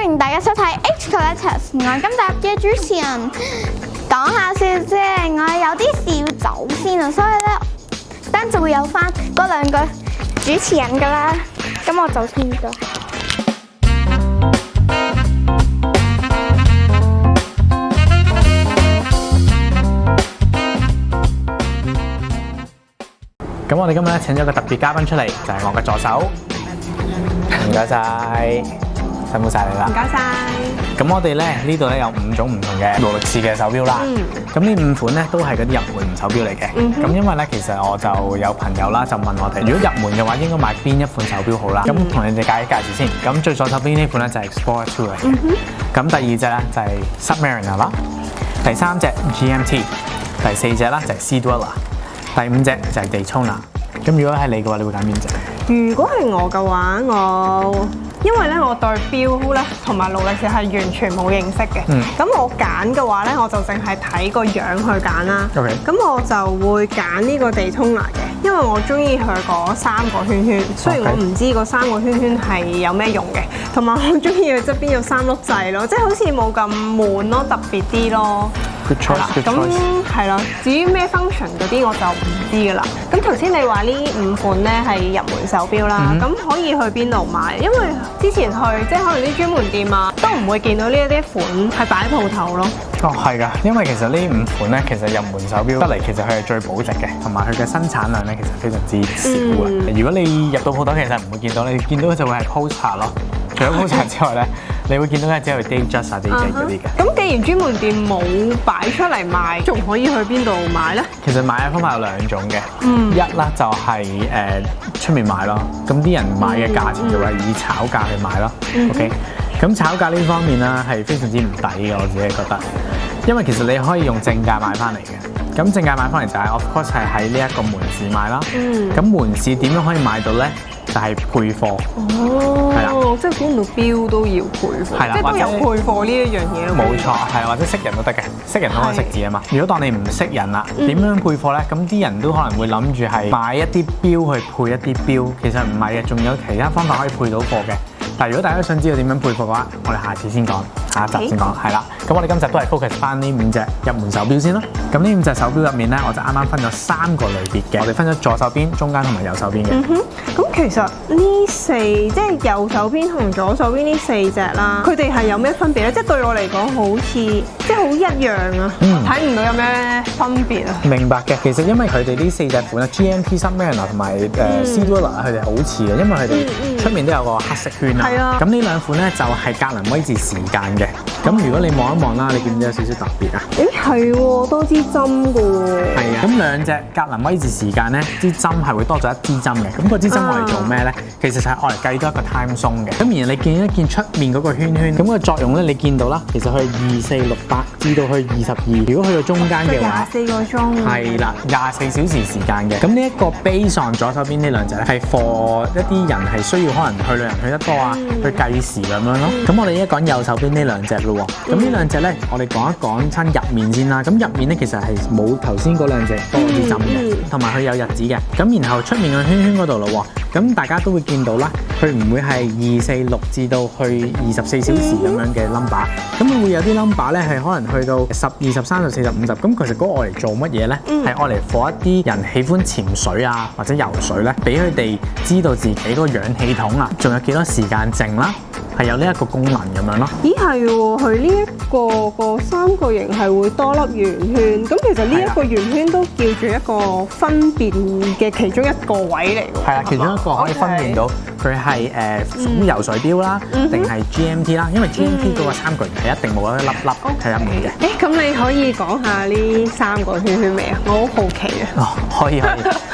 歡迎大家收睇 H Collectors， 我今集嘅主持人講下笑啫，我有啲事要走先啊，所以咧等陣就會有翻嗰兩個主持人噶啦，咁我走先啦。咁我哋今日咧請咗個特別嘉賓出嚟，就係我嘅助手。唔該晒，辛苦晒你啦。唔該晒。咁我哋咧呢度咧有5種唔同嘅勞力士嘅手錶啦。咁呢5款咧都係嗰啲入門手錶嚟嘅。咁因為咧其實我就有朋友啦，就問我哋如果入門嘅話應該買邊一款手錶好啦。咁同你哋介紹先。咁最左手邊呢款咧就係 Explorer 2嚟嘅。咁第二隻咧就係 Submariner 啦。第3隻 GMT。第4隻啦就係 Sea Dweller。第5隻就係 Daytona。咁如果係你嘅話，你會揀邊隻？如果係我嘅話，因為咧我對錶咧同埋勞力士係完全冇認識嘅。咁我揀嘅話咧，我就淨係睇個樣去揀啦。咁我就會揀呢個Daytona嘅，因為我中意佢嗰3個圈圈。雖然我唔知嗰3個圈圈係有咩用嘅，同埋我中意佢側邊有3粒掣咯，即係好似冇咁悶咯，特別啲咯。Good choice，咁係啦。至於咩 function 嗰啲我就唔知噶啦。咁頭先你話呢5款咧係入門手錶啦，咁可以去邊度買？因為之前去即係可能啲專門店啊，都唔會見到呢一啲款係擺喺鋪頭咯。哦，係㗎，因為其實呢5款咧，其實入門手錶得嚟，其實佢係最保值嘅，同埋佢嘅生產量咧，其實非常之少嘅。如果你入到鋪頭，其實唔會見到，你見到嘅就會係 poster 咯。除咗 poster 之外咧，你會見到嘅只係 Datejust 啊、Datejust 嗰啲嘅。咁既然專門店冇擺出嚟賣，仲可以去邊度買咧？其實買嘅方法有2種嘅。一啦就係出面買咯，咁啲人買嘅價錢就係以炒價去買咯。OK， 咁炒價呢方面啦係非常之唔抵嘅，我自己覺得，因為其實你可以用正價買翻嚟嘅。咁正價買翻嚟就係 of course 係喺呢一個門市買啦。咁門市點樣可以買到咧？就係配貨。係啦，即係估唔到錶都要配貨，係啦，即係都有配貨呢一樣嘢咯。冇錯，係或者識人都得嘅，識人都可以識字啊嘛。如果當你唔識人啦，點樣配貨咧？咁啲人都可能會諗住係買一啲錶去配一啲錶，其實唔係嘅，仲有其他方法可以配到貨嘅。但係如果大家想知道點樣配貨嘅話，我哋下次先講，下一集先講，係啦。咁我哋今集都係 focus 翻呢5隻入門手錶先啦。咁呢5隻手錶入面咧，我就啱啱分咗3個類別嘅，我哋分咗左手邊、中間同埋右手邊嘅。咁其實呢即係右手邊同左手邊呢4隻啦，佢哋係有咩分別咧？即係對我嚟講，好似即係好一樣啊，睇唔到有咩分別啊。明白嘅，其實因為佢哋呢4隻款咧 ，GMT、Submariner 同埋Sea Dweller 佢哋好似嘅，因為佢哋出面都有個黑色圈啊。係啊。咁呢2款咧就係格林威治時間嘅。咁如果你望一望啦，你見唔見有少少特別啊？係喎，多支針嘅喎。係啊。咁2隻格林威治時間咧，支針係會多咗1支針嘅。咁嗰支針我嚟做咩咧？其實就係我嚟計多一個 time zone 嘅。咁然後你見一見出面嗰個圈圈，咁個作用咧，你見到啦，其實佢係2468至到去22。如果去到中間嘅話，24個鐘。係啦，24小時時間嘅。咁呢一個 base on 左手邊呢2隻咧，係 for 一啲人係需要可能去旅行去得多啊，去計時咁樣咯。咁我哋而家講右手邊呢2隻咯喎。咁呢2隻咧，我哋講一講親入面先啦。咁入面咧其實係冇頭先嗰2隻多支針嘅，同埋佢有日子嘅。咁然後出面個圈圈嗰度咯喎。咁大家都會見到啦，佢唔會係246至到去24小時咁樣嘅 number， 咁佢會有啲 number 咧係可能去到10、20、30、40、50，咁其實嗰個愛嚟做乜嘢咧？係愛嚟幫一啲人喜歡潛水啊或者游水咧，俾佢哋知道自己嗰個氧氣筒啊，仲有幾多時間剩啦。係有呢一個功能咁樣咯。咦係喎，佢呢一個三角形係會多粒圓圈，咁其實呢一個圓圈都叫做一個分辨嘅其中一個位嚟喎。係啊，其中一個可以分辨到佢係屬於游水錶啦，定係 GMT 啦，因為 GMT 嗰個三角形係一定冇一粒粒喺入面嘅。咁你可以講下呢3個圈圈未啊？我好好奇啊。哦，可以。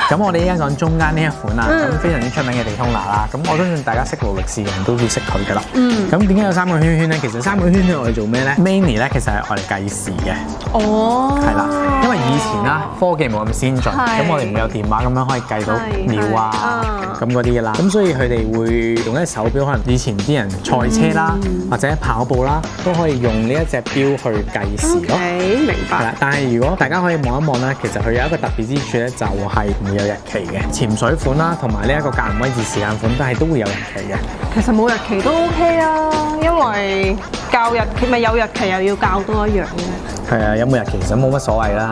咁我哋依家講中間呢一款啦，咁非常之出名嘅Daytona啦，咁我相信大家識勞力士嘅人都會識佢噶啦。咁點解有3個圈圈咧？其實3個圈圈我哋做咩咧？Mainly 咧其實係我哋計時嘅。哦。係啦，因為以前啦科技冇咁先進，咁我哋唔會有電話咁樣可以計到秒啊咁嗰啲噶啦。咁所以佢哋會用一隻手錶，可能以前啲人賽車啦或者跑步啦，都可以用呢一隻錶去計時咯。明白。係啦，但係如果大家可以望一望咧，其實佢有一個特別之處咧，就係唔會有日期嘅。潛水款啦，同埋呢一個格林威治時間款都會有日期嘅。其實冇日期都 OK 啊，因為有日期咪有日期又要校多一樣嘅。係啊，有冇日期其實冇乜所謂啦。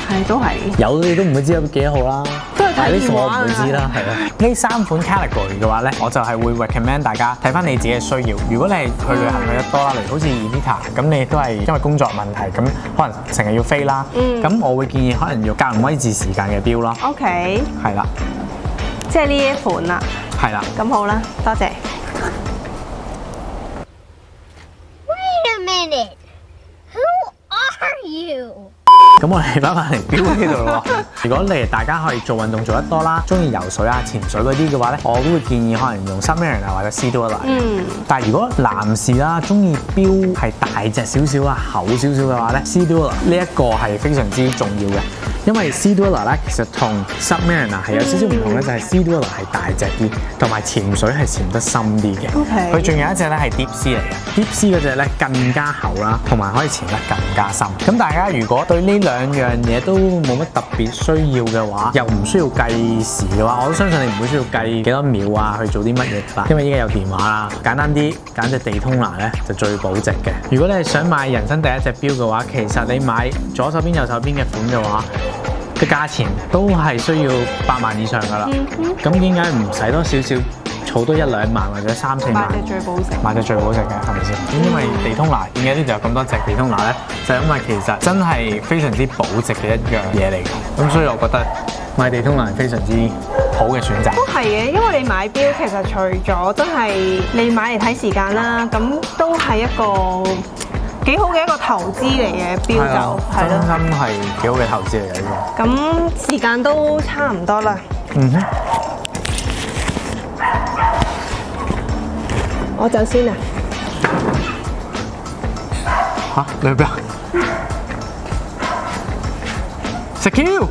係都係。有你都唔會知有幾多號啦。都係睇電話我唔會知啦，係啦。呢3款 category 嘅話咧，我就係會 recommend 大家睇翻你自己嘅需要。如果你係去旅行去得多啦，例如好似 Evita 咁，你都係因為工作問題，咁可能成日要飛啦。咁我會建議可能要較唔威至時間嘅錶咯。OK。係啦。即係呢一款啦。係啦。咁好啦，多謝。Wait a minute. Who are you? 咁我哋翻返嚟錶呢度咯。如果你大家可以做運動做得多啦，中意游水啊、潛水嗰啲嘅話咧，我都會建議可能用 Submariner 啊或者 Sea Dweller。但係如果男士啦，中意錶係大隻少少啊、厚少少嘅話咧，Sea Dweller 呢一個係非常之重要嘅。因為 Sea Dweller 咧其實同 Submariner 係有少少唔同咧，就係 Sea Dweller 係大隻啲，同埋潛水係潛得深啲嘅。佢仲有一隻咧係 Deep Sea 嚟嘅，Deep Sea 嗰隻咧更加厚啦，同埋可以潛得更加深。咁大家如果對呢兩樣嘢都冇乜特別需要嘅話，又唔需要計時嘅話，我都相信你唔會需要計幾多秒啊去做啲乜嘢啦。因為依家有電話啦，簡單啲揀隻地通拿咧就最保值嘅。如果你係想買人生第一隻錶嘅話，其實你買左手邊右手邊嘅款嘅話，嘅價錢都係需要8萬以上㗎啦。咁點解唔使多少少儲多1-2萬或者3-4萬買隻最保值，買隻最保值嘅係咪先？咁因為地通拿點解呢度有咁多隻地通拿咧？就係因為其實真係非常之保值嘅一樣嘢嚟嘅。咁所以我覺得買地通拿係非常之好嘅選擇。都係嘅，因為你買錶其實除咗真係你買嚟睇時間啦，咁都係一個幾好嘅一個投資嚟嘅錶就係咯，真心係幾好嘅投資嚟嘅呢個。咁時間都差唔多啦。我走先啦。嚇？你去邊啊？食 Q。